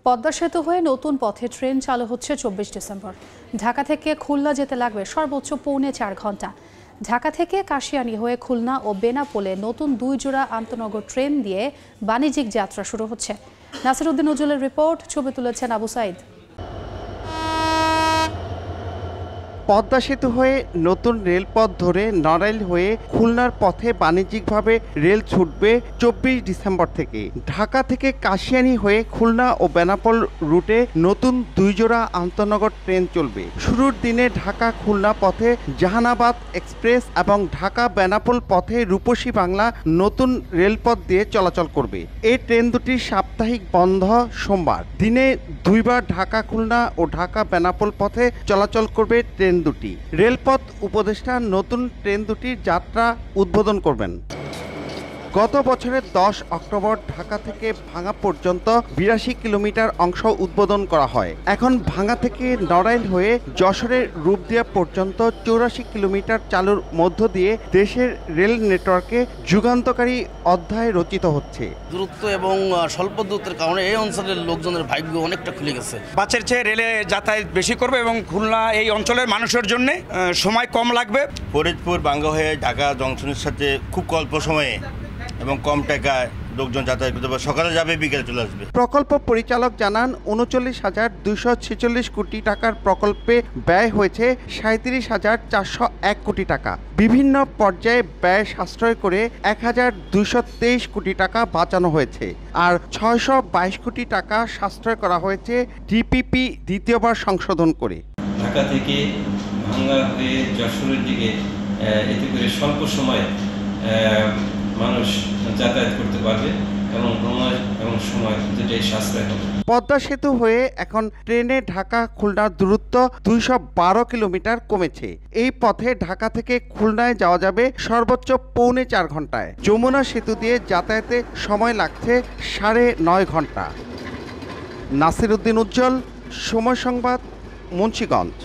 পদ্মা সেতু হয়ে নতুন পথে ট্রেন চালু হচ্ছে 24 ডিসেম্বর। ঢাকা থেকে খুলনা যেতে লাগবে সর্বোচ্চ পৌনে 4 ঘন্টা। ঢাকা থেকে কাশিয়ানী হয়ে খুলনা ও বেনাপোলে নতুন 2 জোড়া আন্তনগর ট্রেন দিয়ে বাণিজ্যিক যাত্রা শুরু হচ্ছে। নাসির উদ্দিন উজ্জ্বলের রিপোর্ট, ছবি তুলেছেন আবু সাইদ। পদ্মা সেতু হয়ে নতুন রেলপথ ধরে নড়াইল হয়ে খুলনার পথে বাণিজ্যিকভাবে রেল ছুটবে 24 ডিসেম্বর থেকে। ঢাকা থেকে কাশিয়ানী হয়ে খুলনা ও বেনাপোল রুটে নতুন 2 জোড়া আন্তনগর ট্রেন চলবে। শুরুর দিনে ঢাকা খুলনা পথে জাহানাবাদ এক্সপ্রেস এবং ঢাকা বেনাপোল পথে রূপসী বাংলা নতুন রেলপথ দিয়ে চলাচল করবে। এই ট্রেন দুটি সাপ্তাহিক বন্ধ সোমবার। দিনে 2 বার ঢাকা খুলনা ও ঢাকা বেনাপোল পথে চলাচল করবে ট্রেন দুটি। রেলপথ উপদেষ্টা নতুন ট্রেন দুটির যাত্রা উদ্বোধন করবেন। গত বছরের 10 অক্টোবর ঢাকা থেকে ভাঙ্গা পর্যন্ত 82 কিলোমিটার অংশ উদ্বোধন করা হয়। এখন ভাঙ্গা থেকে নড়াইল হয়ে যশোরের রূপদিয়া পর্যন্ত 84 কিলোমিটার চালুর মধ্য দিয়ে দেশের রেল নেটওয়ার্কে যুগান্তকারী অধ্যায় রচিত হচ্ছে। দূরত্ব এবং স্বল্প দূরত্বের কারণে এই অঞ্চলের লোকজনের ভাগ্য অনেকটা খুলে গেছে। বাসের চেয়ে রেলে যাতায়াত বেশি করবে এবং খুলনা এই অঞ্চলের মানুষের জন্য সময় কম লাগবে। ফরিদপুর ভাঙ্গা হয়ে ঢাকা জংশনের সাথে খুব অল্প সময়ে এবং কম টাকায় লোকজন যাতায়াত করতে পারবে। সকালে যাবে, বিকেলে চলে আসবে। প্রকল্প পরিচালক জানান ৩৯,২৪৬ কোটি টাকার প্রকল্পে ব্যয় হয়েছে ৩৭,৪০১ কোটি টাকা। বিভিন্ন পর্যায়ে ব্যয় সাশ্রয় করে ১,২২৩ কোটি টাকা বাঁচানো হয়েছে, আর ৬২২ কোটি টাকা সাশ্রয় করা হয়েছে ডিপিপি দ্বিতীয়বার সংশোধন করে। ঢাকা থেকে ভাঙ্গা হয়ে যশোরের দিকে এতে করে স্বল্প সময়ে মানুষ যাতায়াত করতে পারবে এবং সময় এবং সময় দুটোই সাশ্রয় হবে। পদ্মা সেতু হয়ে এখন ট্রেনে ঢাকা খুলনার দূরত্ব 212 কিলোমিটার কমেছে। এই পথে ঢাকা থেকে খুলনায় যাওয়া যাবে সর্বোচ্চ পৌনে 4 ঘন্টায়। যমুনা সেতু দিয়ে যাতায়াতে সময় লাগছে 9.5 ঘন্টা। নাসির উদ্দিন উজ্জ্বল, সময় সংবাদ, মুন্সিগঞ্জ।